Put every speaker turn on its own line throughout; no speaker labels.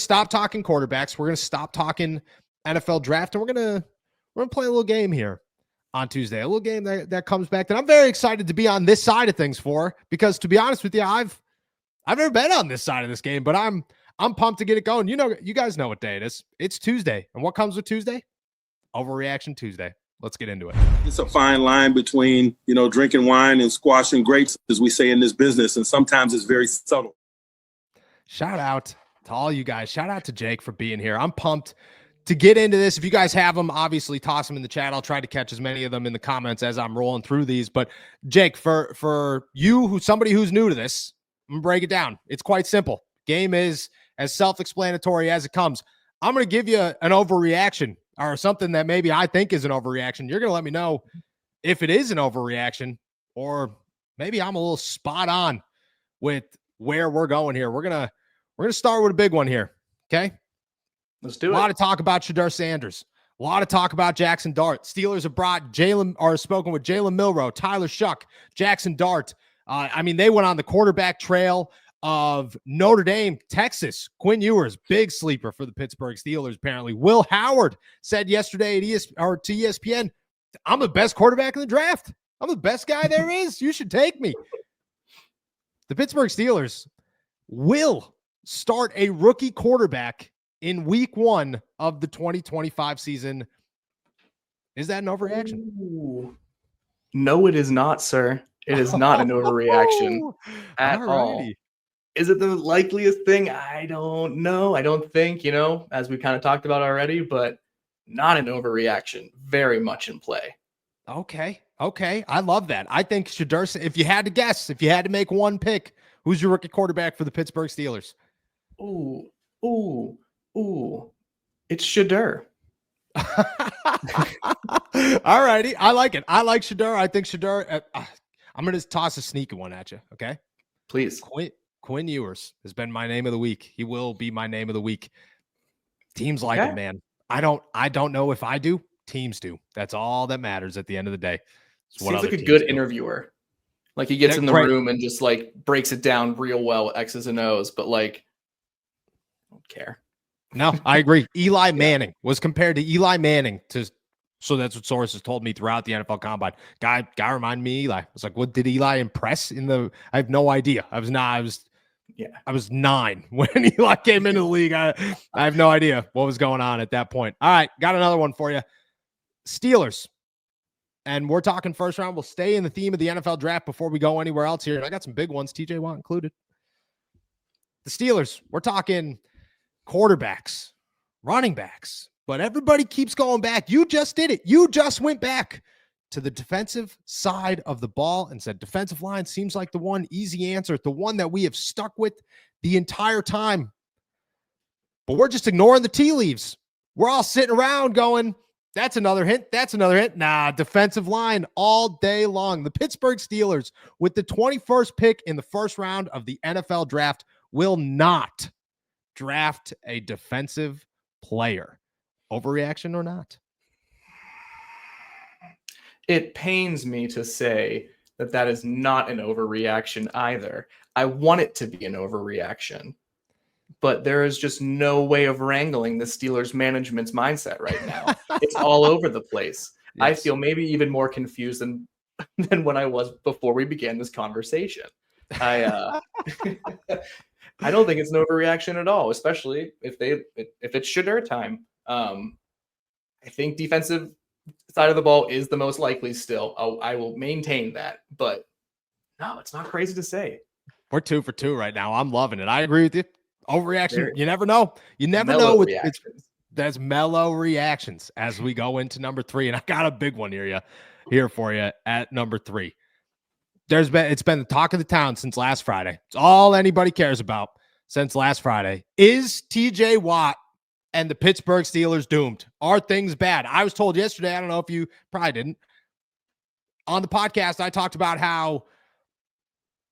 stop talking quarterbacks. We're going to stop talking NFL draft, and we're going to play a little game here on Tuesday. A little game that comes back that I'm very excited to be on this side of things for, because to be honest with you, I've never been on this side of this game, but I'm pumped to get it going. You guys know what day it is. It's Tuesday. And what comes with Tuesday? Overreaction Tuesday. Let's get into it.
It's a fine line between, drinking wine and squashing grapes, as we say in this business. And sometimes it's very subtle.
Shout out to all you guys. Shout out to Jake for being here. I'm pumped to get into this. If you guys have them, obviously toss them in the chat. I'll try to catch as many of them in the comments as I'm rolling through these. But Jake, for you, somebody who's new to this, I'm going to break it down. It's quite simple. Game is as self-explanatory as it comes. I'm going to give you an overreaction or something that maybe I think is an overreaction. You're going to let me know if it is an overreaction, or maybe I'm a little spot on with where we're going here. We're going to start with a big one here. Okay.
Let's do it.
A lot of talk about Shedeur Sanders. A lot of talk about Jackson Dart. Steelers have brought spoken with Jalen Milroe, Tyler Shuck, Jackson Dart. They went on the quarterback trail of Notre Dame, Texas. Quinn Ewers, big sleeper for the Pittsburgh Steelers, apparently. Will Howard said yesterday to ESPN, I'm the best quarterback in the draft. I'm the best guy there is. You should take me. The Pittsburgh Steelers will start a rookie quarterback in week 1 of the 2025 season. Is that an overreaction?
Ooh. No, it is not, sir. It is not an overreaction at all. Is it the likeliest thing? I don't know. I don't think, as we kind of talked about already, but not an overreaction. Very much in play.
Okay. I love that. I think Shedeur, if you had to guess, if you had to make one pick, who's your rookie quarterback for the Pittsburgh Steelers?
Ooh. It's Shedeur.
All righty. I like it. I like Shedeur. I think Shedeur. I'm going to toss a sneaky one at you. Okay.
Please.
Quinn Ewers has been my name of the week. He will be my name of the week. Teams like it, man. I don't know if I do. Teams do. That's all that matters at the end of the day.
Seems like a good interviewer. Like he gets in the room and just like breaks it down real well, X's and O's, but like, I don't care.
No, I agree. Eli Manning was compared to Eli Manning so that's what sources told me throughout the NFL Combine. Guy reminded me of Eli. I was like, what did Eli impress I have no idea. I was 9 when Eli came into the league. I have no idea what was going on at that point. All right, got another one for you. Steelers. And we're talking first round. We'll stay in the theme of the NFL draft before we go anywhere else here. And I got some big ones, TJ Watt included. The Steelers, we're talking quarterbacks, running backs, but everybody keeps going back. You just did it. You just went back to the defensive side of the ball and said defensive line seems like the one easy answer, the one that we have stuck with the entire time. But we're just ignoring the tea leaves. We're all sitting around going, that's another hint. That's another hint. Nah, defensive line all day long. The Pittsburgh Steelers, with the 21st pick in the first round of the NFL draft, will not draft a defensive player. Overreaction or not?
It pains me to say that is not an overreaction either. I want it to be an overreaction, but there is just no way of wrangling the Steelers management's mindset right now. It's all over the place. Yes. I feel maybe even more confused than when I was before we began this conversation. I don't think it's an overreaction at all, especially if it's Shedeur time. I think defensive side of the ball is the most likely still. I will maintain that, but no, it's not crazy to say.
We're 2 for 2 right now. I'm loving it. I agree with you. Overreaction. You never know. You never know. There's mellow reactions as we go into number 3. And I got a big one here for you at number 3. It's been the talk of the town since last Friday. It's all anybody cares about since last Friday. Is TJ Watt and the Pittsburgh Steelers doomed? Are things bad? I was told yesterday, I don't know if you probably didn't, on the podcast, I talked about how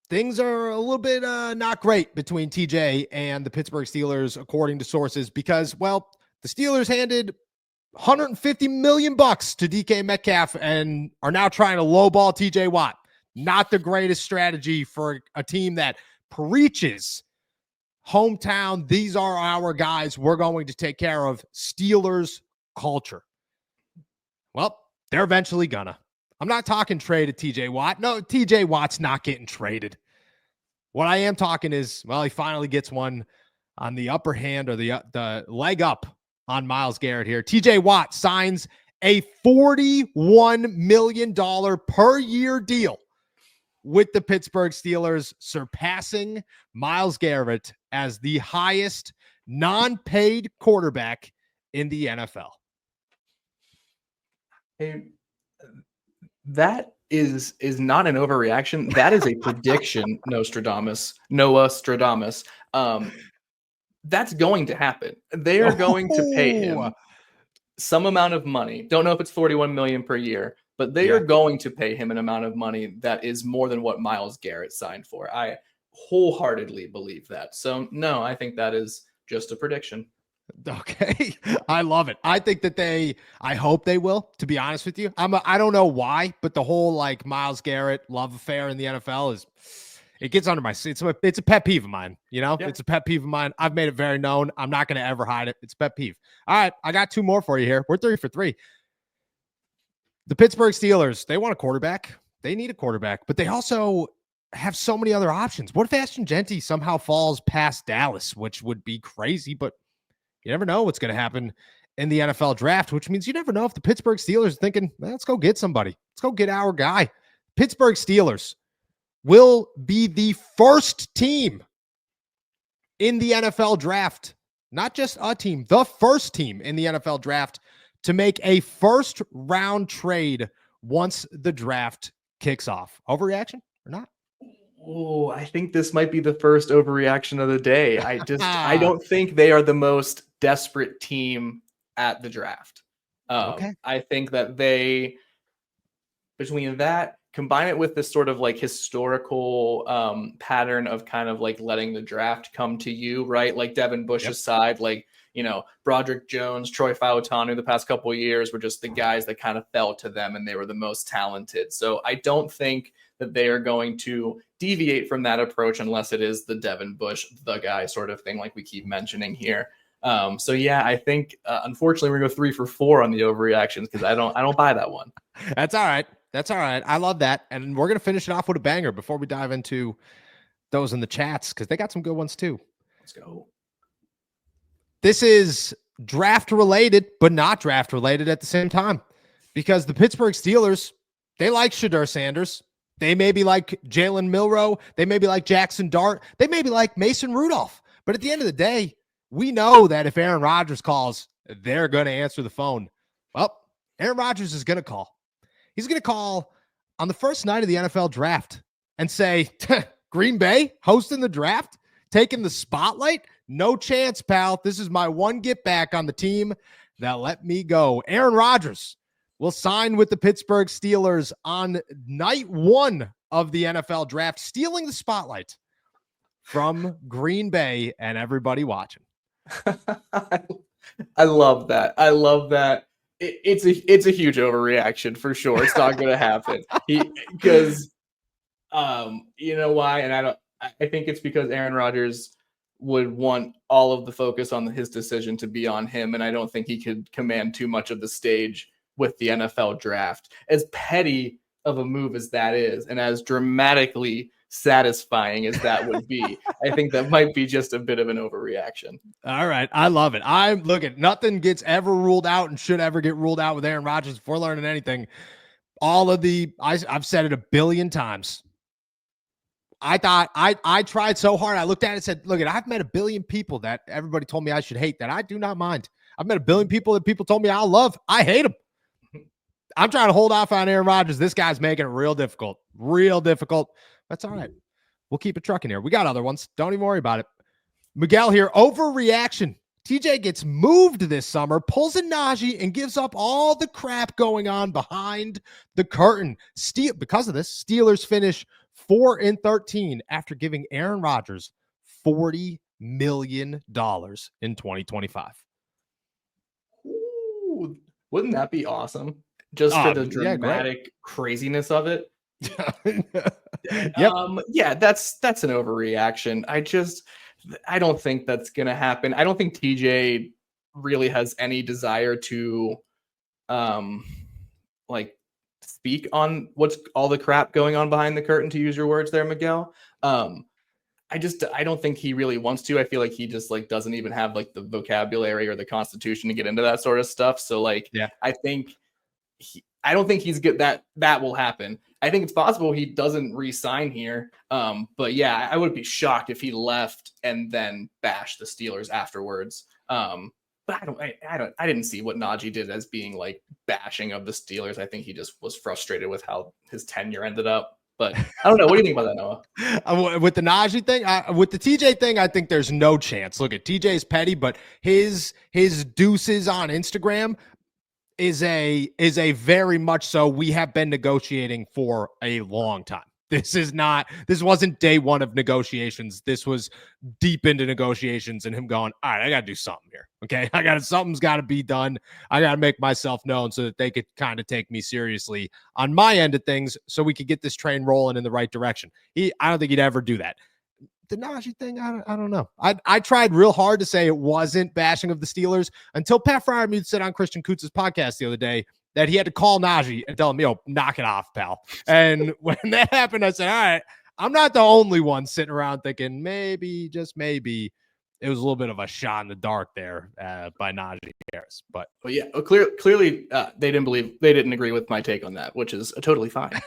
things are a little bit not great between TJ and the Pittsburgh Steelers, according to sources, because, well, the Steelers handed $150 million to DK Metcalf and are now trying to lowball TJ Watt. Not the greatest strategy for a team that preaches hometown. These are our guys. We're going to take care of Steelers culture. Well, they're eventually gonna. I'm not talking trade at TJ Watt. No, TJ Watt's not getting traded. What I am talking is, well, he finally gets one on the upper hand, or the leg up on Myles Garrett here. TJ Watt signs a $41 million per year deal with the Pittsburgh Steelers, surpassing Myles Garrett as the highest non-paid quarterback in the NFL.
Hey, that is not an overreaction. That is a prediction, Noah Stradamus. That's going to happen. They are going to pay him some amount of money. Don't know if it's $41 million per year, but they are going to pay him an amount of money that is more than what Myles Garrett signed for. I wholeheartedly believe that. So no, I think that is just a prediction.
Okay. I love it. I think that I hope they will, to be honest with you. I don't know why, but the whole like Myles Garrett love affair in the NFL it gets under my skin. It's a pet peeve of mine, you know? Yeah. It's a pet peeve of mine. I've made it very known. I'm not going to ever hide it. It's a pet peeve. All right. I got 2 more for you here. We're 3 for 3. The Pittsburgh Steelers, they want a quarterback. They need a quarterback, but they also have so many other options. What if Ashton Genty somehow falls past Dallas, which would be crazy, but you never know what's going to happen in the NFL draft, which means you never know if the Pittsburgh Steelers are thinking, let's go get somebody. Let's go get our guy. Pittsburgh Steelers will be the first team in the NFL draft, not just a team, the first team in the NFL draft to make a first round trade once the draft kicks off. Overreaction or not?
Oh, I think this might be the first overreaction of the day. I don't think they are the most desperate team at the draft.
Okay.
I think that they, between that, combine it with this sort of like historical pattern of kind of like letting the draft come to you, right? Like Devin Bush's side, like, you know, Broderick Jones, Troy Fautanu the past couple of years were just the guys that kind of fell to them and they were the most talented. So I don't think that they are going to deviate from that approach unless it is the Devin Bush, the guy sort of thing, like we keep mentioning here. So yeah, I think unfortunately we're gonna go 3 for 4 on the overreactions because I don't buy that one.
That's all right. That's all right. I love that. And we're going to finish it off with a banger before we dive into those in the chats because they got some good ones too.
Let's go.
This is draft related, but not draft related at the same time because the Pittsburgh Steelers, they like Shedeur Sanders. They may be like Jalen Milroe. They may be like Jackson Dart. They may be like Mason Rudolph. But at the end of the day, we know that if Aaron Rodgers calls, they're going to answer the phone. Well, Aaron Rodgers is going to call. He's going to call on the first night of the NFL draft and say, Green Bay hosting the draft, taking the spotlight? No chance, pal. This is my one get back on the team that let me go. Aaron Rodgers will sign with the Pittsburgh Steelers on night 1 of the NFL draft, stealing the spotlight from Green Bay and everybody watching.
I love that. I love that. It's a huge overreaction for sure. It's not going to happen because you know why? And I think it's because Aaron Rodgers would want all of the focus on his decision to be on him. And I don't think he could command too much of the stage with the NFL draft. As petty of a move as that is, and as dramatically satisfying as that would be, I think that might be just a bit of an overreaction.
All right. I love it. I'm looking, nothing gets ever ruled out and should ever get ruled out with Aaron Rodgers. If we're learning anything, I've said it a billion times. I thought I tried so hard. I looked at it and said, look, I've met a billion people that everybody told me I should hate that I do not mind. I've met a billion people that people told me I'll love. I hate them. I'm trying to hold off on Aaron Rodgers. This guy's making it real difficult. Real difficult. That's all right. We'll keep it trucking here. We got other ones. Don't even worry about it. Miguel here. Overreaction. TJ gets moved this summer, pulls a Najee, and gives up all the crap going on behind the curtain. Because of this, Steelers finish 4-13 after giving Aaron Rodgers $40 million in 2025.
Ooh, wouldn't that be awesome? Just for the dramatic craziness of it.
Yep.
Yeah, that's an overreaction. I don't think that's going to happen. I don't think TJ really has any desire to like speak on what's all the crap going on behind the curtain, to use your words there, Miguel. I don't think he really wants to. I feel like he just like doesn't even have like the vocabulary or the constitution to get into that sort of stuff. So like,
yeah,
I don't think he's good. That will happen. I think it's possible he doesn't re-sign here. But yeah, I would be shocked if he left and then bashed the Steelers afterwards. But I didn't see what Najee did as being like bashing of the Steelers. I think he just was frustrated with how his tenure ended up. But I don't know. What do you think about that,
Noah? With the Najee thing, with the TJ thing, I think there's no chance. Look, at TJ's petty, but his deuces on Instagram is a very much so. We have been negotiating for a long time. This wasn't day one of negotiations. This was deep into negotiations and him going, all right, I got to do something here. Okay. Something's got to be done. I got to make myself known so that they could kind of take me seriously on my end of things so we could get this train rolling in the right direction. I don't think he'd ever do that. The Najee thing, I don't know. I tried real hard to say it wasn't bashing of the Steelers until Pat Freiermuth said on Christian Kutz's podcast the other day that he had to call Najee and tell him, knock it off, pal. And when that happened, I said, all right, I'm not the only one sitting around thinking maybe, just maybe, it was a little bit of a shot in the dark there by Najee Harris. But
yeah, clearly they didn't agree with my take on that, which is totally fine.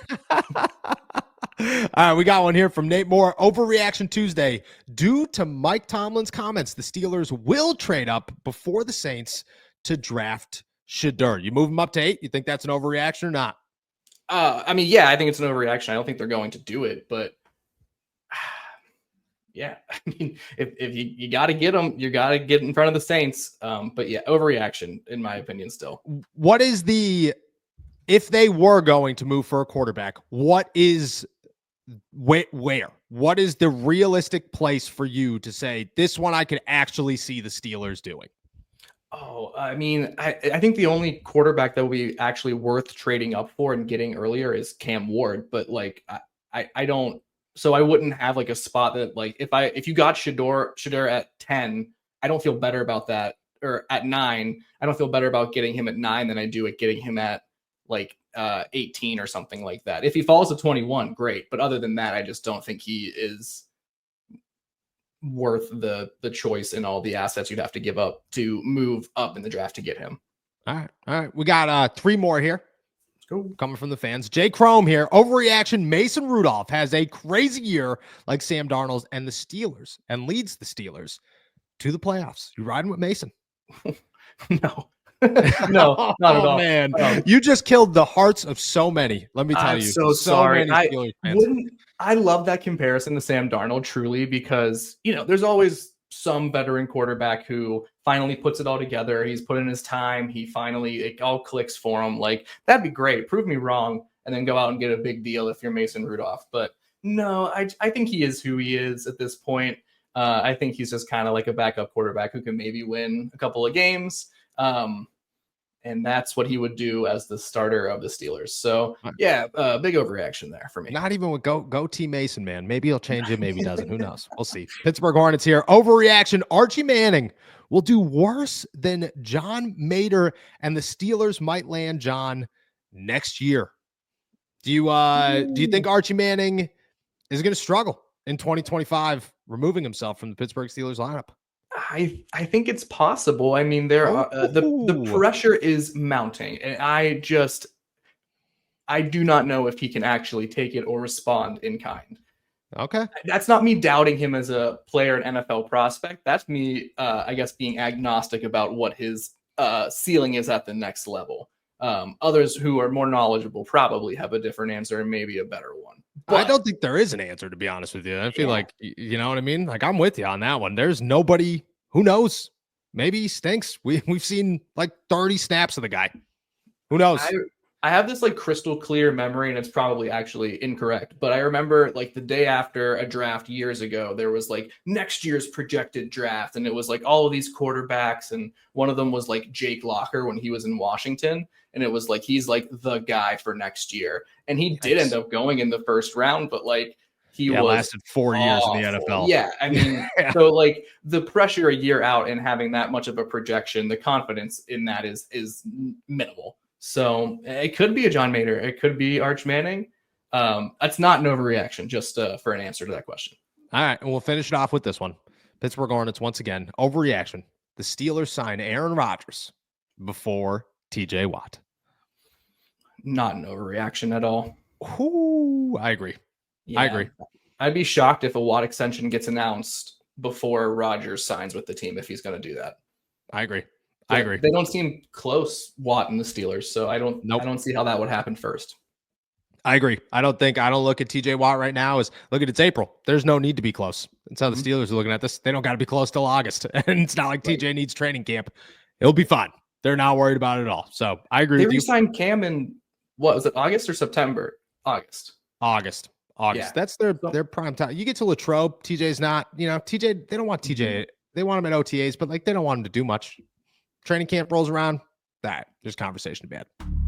All right, we got one here from Nate Moore. Overreaction Tuesday. Due to Mike Tomlin's comments, the Steelers will trade up before the Saints to draft Shedeur. You move him up to 8. You think that's an overreaction or not?
I mean, yeah, I think it's an overreaction. I don't think they're going to do it, but yeah, I mean, if you got to get them, you got to get in front of the Saints. But yeah, overreaction in my opinion. Still,
what is if they were going to move for a quarterback? What is what is the realistic place for you to say this one I could actually see the Steelers doing?
Oh, I mean, I think the only quarterback that will be actually worth trading up for and getting earlier is Cam Ward. But like, I don't, so I wouldn't have like a spot that like, if you got Shedeur at 10, I don't feel better about that. Or at 9, I don't feel better about getting him at 9 than I do at getting him at like 18 or something like that. If he falls to 21, great. But other than that, I just don't think he is worth the choice and all the assets you'd have to give up to move up in the draft to get him.
All right. We got 3 more here.
Let's go.
Coming from the fans. Jay Chrome here. Overreaction. Mason Rudolph has a crazy year like Sam Darnold and the Steelers and leads the Steelers to the playoffs. You riding with Mason?
No. No, not at all.
Man, you just killed the hearts of so many. Let me tell you.
So sorry.
Many fans.
I love that comparison to Sam Darnold truly because, there's always some veteran quarterback who finally puts it all together. He's put in his time. It all clicks for him. Like, that'd be great. Prove me wrong and then go out and get a big deal if you're Mason Rudolph. But no, I think he is who he is at this point. I think he's just kind of like a backup quarterback who can maybe win a couple of games. And that's what he would do as the starter of the Steelers. So yeah, big overreaction there for me.
Not even with go T Mason, man. Maybe he'll change it. Maybe he doesn't. Who knows? We'll see. Pittsburgh Hornets here. Overreaction. Archie Manning will do worse than John Mader, and the Steelers might land John next year. Do you think Archie Manning is going to struggle in 2025, removing himself from the Pittsburgh Steelers lineup?
I think it's possible. I mean, the pressure is mounting, and I do not know if he can actually take it or respond in kind.
Okay.
That's not me doubting him as a player and NFL prospect. That's me, I guess, being agnostic about what his ceiling is at the next level. Others who are more knowledgeable probably have a different answer and maybe a better one. But
I don't think there is an answer, to be honest with you. I feel like, you know what I mean? Like, I'm with you on that one. There's nobody who knows. Maybe he stinks. We've seen like 30 snaps of the guy. Who knows?
I have this like crystal clear memory, and it's probably actually incorrect, but I remember like the day after a draft years ago, there was like next year's projected draft, and it was like all of these quarterbacks, and one of them was like Jake Locker when he was in Washington, and it was like he's like the guy for next year, and he did end up going in the first round, but like he
Yeah,
was
lasted 4 years in the
awful.
NFL.
Yeah, I mean,
Yeah.
so like the pressure a year out and having that much of a projection, the confidence in that is minimal. So it could be a John Mater, it could be Arch Manning. That's not an overreaction. Just for an answer to that question.
All right, and we'll finish it off with this one. Pittsburgh Hornets once again overreaction. The Steelers sign Aaron Rodgers before TJ Watt.
Not an overreaction at all.
Ooh, I agree.
Yeah.
I agree.
I'd be shocked if a Watt extension gets announced before Rodgers signs with the team if he's going to do that.
I agree. I agree.
They don't seem close, Watt and the Steelers, so I don't see how that would happen first.
I agree. I don't look at TJ Watt right now as look at it's April. There's no need to be close. That's how the Steelers are looking at this. They don't got to be close till August. And it's not like TJ needs training camp. It'll be fine. They're not worried about it at all. So I agree with you.
They re-signed Cam in what was it, August or September? August.
Yeah. That's their prime time. You get to Latrobe, TJ's not, TJ, they don't want TJ. They want him at OTAs, but like they don't want him to do much. Training camp rolls around. There's conversation to be had.